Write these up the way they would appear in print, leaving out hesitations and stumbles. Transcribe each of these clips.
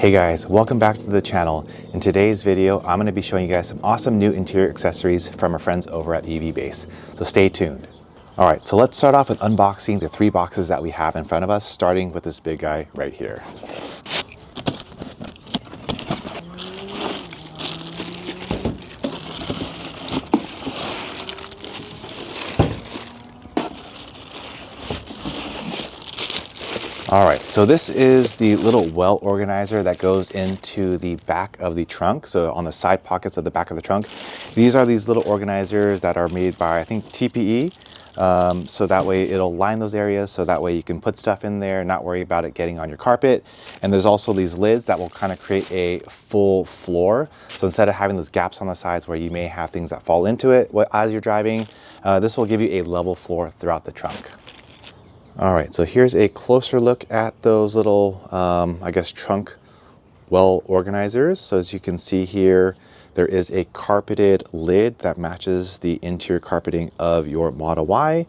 Hey guys, welcome back to the channel. In today's video, I'm going to be showing you guys some awesome new interior accessories from our friends over at EVBase. So stay tuned. All right, so let's start off with unboxing the 3 boxes that we have in front of us, starting with this big guy right here. All right, so this is the little well organizer that goes into the back of the trunk. So on the side pockets of the back of the trunk, these are these little organizers that are made by, I think, TPE. So that way it'll line those areas, so that way you can put stuff in there, not worry about it getting on your carpet. And there's also these lids that will kind of create a full floor. So instead of having those gaps on the sides where you may have things that fall into it as you're driving, this will give you a level floor throughout the trunk. All right, so here's a closer look at those little, I guess, trunk well organizers. So as you can see here, there is a carpeted lid that matches the interior carpeting of your Model Y.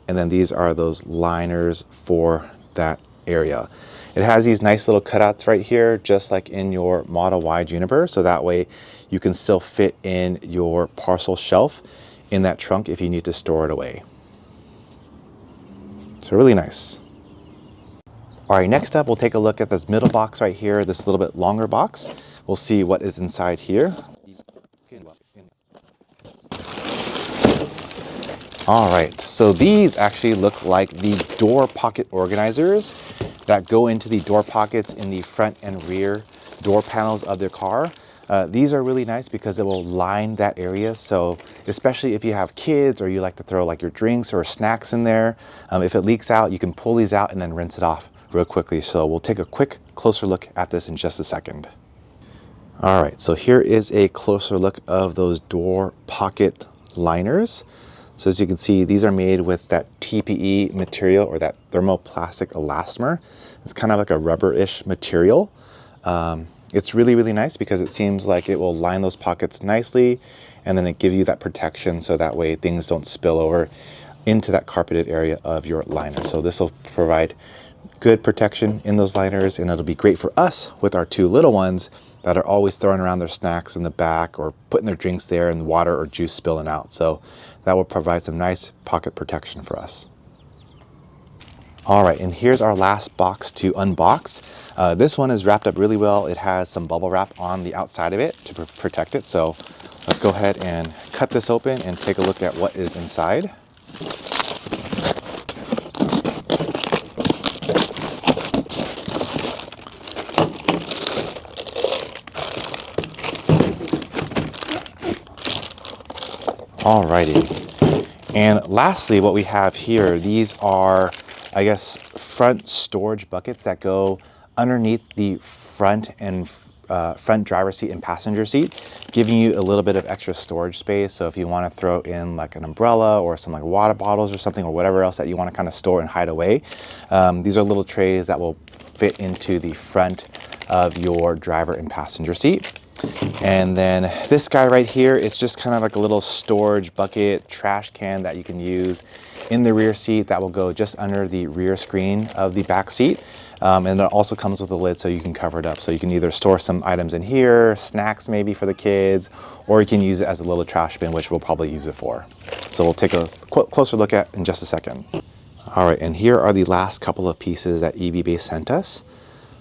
And then these are those liners for that area. It has these nice little cutouts right here, just like in your Model Y Juniper. So that way you can still fit in your parcel shelf in that trunk if you need to store it away. So really nice. All right, next up, we'll take a look at this middle box right here, this little bit longer box. We'll see what is inside here. All right, so these actually look like the door pocket organizers that go into the door pockets in the front and rear door panels of their car. These are really nice because it will line that area. So especially if you have kids or you like to throw like your drinks or snacks in there, if it leaks out, you can pull these out and then rinse it off real quickly. So we'll take a quick closer look at this in just a second. All right, so here is a closer look of those door pocket liners. So as you can see, these are made with that TPE material or that thermoplastic elastomer. It's kind of like a rubber-ish material. It's really, really nice because it seems like it will line those pockets nicely, and then it gives you that protection so that way things don't spill over into that carpeted area of your liner. So this will provide good protection in those liners, and it'll be great for us with our 2 little ones that are always throwing around their snacks in the back or putting their drinks there and water or juice spilling out. So that will provide some nice pocket protection for us. All right, and here's our last box to unbox. This one is wrapped up really well. It has some bubble wrap on the outside of it to protect it. So let's go ahead and cut this open and take a look at what is inside. Alrighty, and lastly, what we have here, these are, I guess, front storage buckets that go underneath the front and front driver's seat and passenger seat, giving you a little bit of extra storage space. So if you want to throw in like an umbrella or some like water bottles or something or whatever else that you want to kind of store and hide away, these are little trays that will fit into the front of your driver and passenger seat. And then this guy right here, it's just kind of like a little storage bucket, trash can that you can use in the rear seat that will go just under the rear screen of the back seat. And it also comes with a lid so you can cover it up. So you can either store some items in here, snacks maybe for the kids, or you can use it as a little trash bin, which we'll probably use it for. So we'll take a closer look at in just a second. All right, and here are the last couple of pieces that EVBase sent us.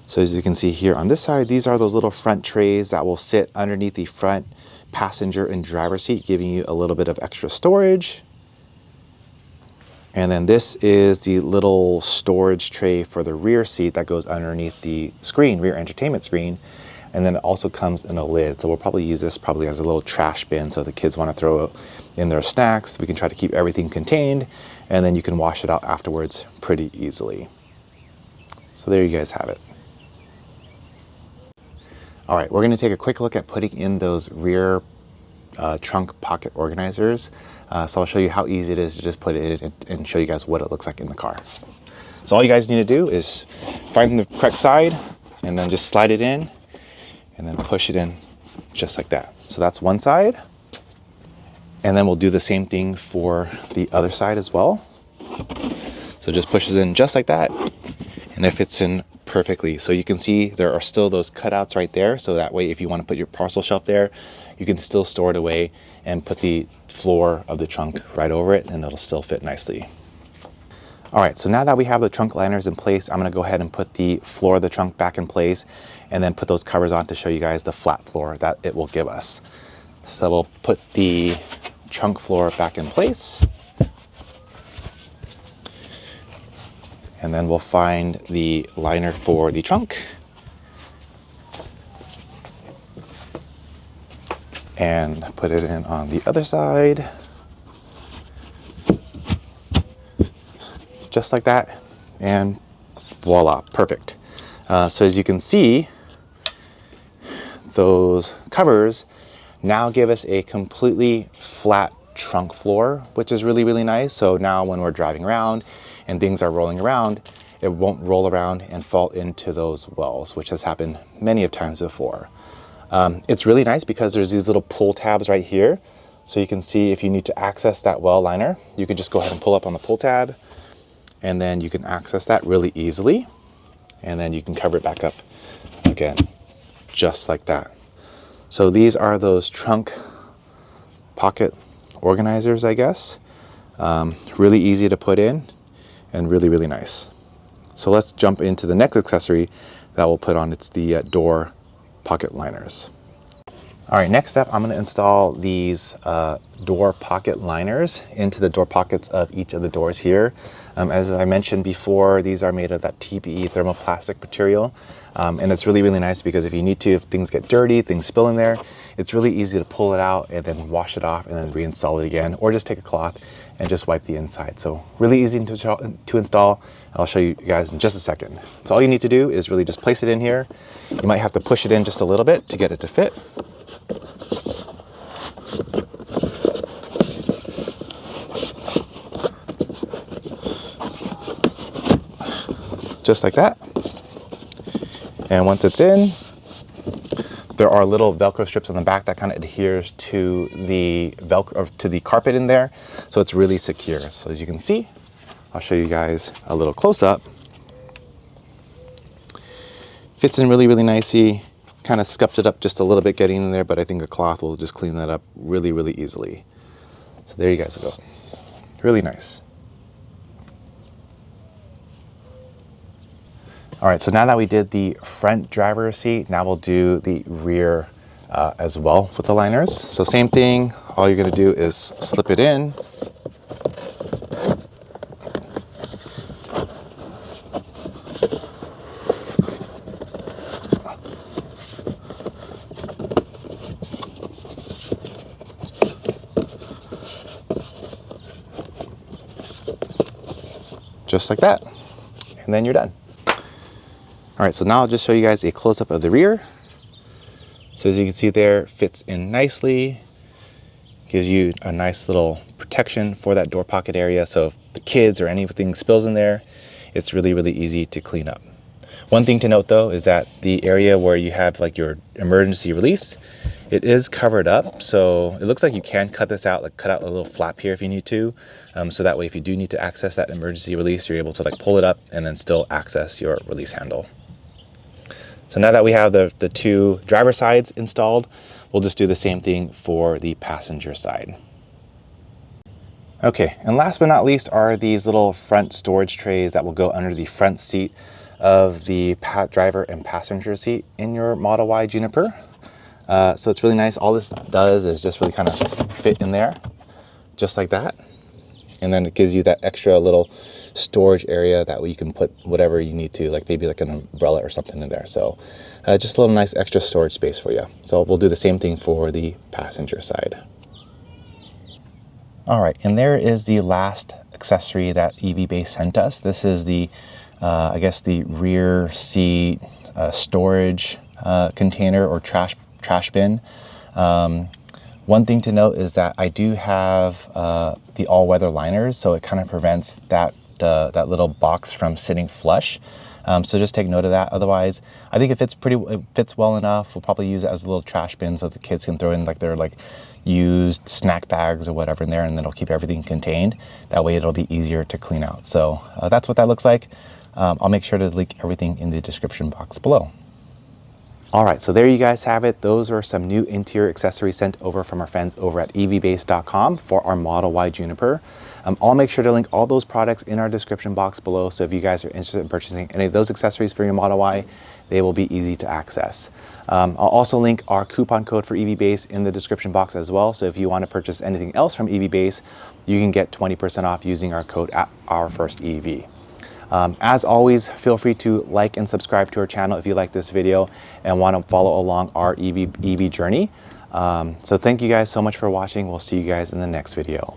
So as you can see here on this side, these are those little front trays that will sit underneath the front passenger and driver seat, giving you a little bit of extra storage. And then this is the little storage tray for the rear seat that goes underneath the screen, rear entertainment screen. And then it also comes in a lid. So we'll probably use this probably as a little trash bin. So if the kids want to throw in their snacks, we can try to keep everything contained, and then you can wash it out afterwards pretty easily. So there you guys have it. All right, we're gonna take a quick look at putting in those rear trunk pocket organizers. So I'll show you how easy it is to just put it in and show you guys what it looks like in the car. So all you guys need to do is find the correct side and then just slide it in and then push it in just like that. So that's one side. And then we'll do the same thing for the other side as well. So just pushes in just like that. And if it's in perfectly. So you can see there are still those cutouts right there. So that way, if you want to put your parcel shelf there, you can still store it away and put the floor of the trunk right over it, and it'll still fit nicely. All right, so now that we have the trunk liners in place, I'm gonna go ahead and put the floor of the trunk back in place and then put those covers on to show you guys the flat floor that it will give us. So we'll put the trunk floor back in place. And then we'll find the liner for the trunk. And put it in on the other side. Just like that, and voila, perfect. So as you can see, those covers now give us a completely flat trunk floor, which is really, really nice. So now when we're driving around and things are rolling around, it won't roll around and fall into those wells, which has happened many of times before. It's really nice because there's these little pull tabs right here. So you can see if you need to access that well liner, you can just go ahead and pull up on the pull tab, and then you can access that really easily. And then you can cover it back up again, just like that. So these are those trunk pocket organizers, I guess. Really easy to put in and really, really nice. So let's jump into the next accessory that we'll put on. It's the door pocket liners. All right, next up, I'm gonna install these door pocket liners into the door pockets of each of the doors here. As I mentioned before, these are made of that TPE thermoplastic material. And it's really, really nice because if you need to, if things get dirty, things spill in there, it's really easy to pull it out and then wash it off and then reinstall it again, or just take a cloth and just wipe the inside. So really easy to install. I'll show you guys in just a second. So all you need to do is really just place it in here. You might have to push it in just a little bit to get it to fit. Just like that. And once it's in, there are little Velcro strips on the back that kind of adheres to the Velcro, or to the carpet in there. So it's really secure. So as you can see, I'll show you guys a little close up. Fits in really, really nicely. Kind of scuffed it up just a little bit getting in there, but I think a cloth will just clean that up really, really easily. So there you guys go. Really nice. All right, so now that we did the front driver's seat, now we'll do the rear as well with the liners. So same thing, all you're gonna do is slip it in. Just like that, and then you're done. All right, so now I'll just show you guys a close-up of the rear. So as you can see there, fits in nicely, gives you a nice little protection for that door pocket area. So if the kids or anything spills in there, it's really, really easy to clean up. One thing to note though is that the area where you have like your emergency release, it is covered up. So it looks like you can cut this out, like cut out a little flap here if you need to. So that way, if you do need to access that emergency release, you're able to like pull it up and then still access your release handle. So now that we have the two driver sides installed, we'll just do the same thing for the passenger side. Okay, and last but not least are these little front storage trays that will go under the front seat of the driver and passenger seat in your Model Y Juniper. So it's really nice. All this does is just really kind of fit in there, just like that. And then it gives you that extra little storage area that way you can put whatever you need to, like maybe like an umbrella or something in there. So just a little nice extra storage space for you. So we'll do the same thing for the passenger side. All right, and there is the last accessory that EVBase sent us. This is the, I guess the rear seat storage container or trash bin. One thing to note is that I do have the all-weather liners, so it kind of prevents that that little box from sitting flush. So just take note of that. Otherwise, I think it fits well enough. We'll probably use it as a little trash bin so the kids can throw in like their like used snack bags or whatever in there, and then it'll keep everything contained. That way it'll be easier to clean out. So that's what that looks like. I'll make sure to link everything in the description box below. All right, so there you guys have it. Those are some new interior accessories sent over from our friends over at EVBase.com for our Model Y Juniper. I'll make sure to link all those products in our description box below, so if you guys are interested in purchasing any of those accessories for your Model Y, they will be easy to access. I'll also link our coupon code for EVBase in the description box as well, so if you want to purchase anything else from EVBase, you can get 20% off using our code at OurFirstEV. As always, feel free to like and subscribe to our channel if you like this video and want to follow along our EV journey. So thank you guys so much for watching. We'll see you guys in the next video.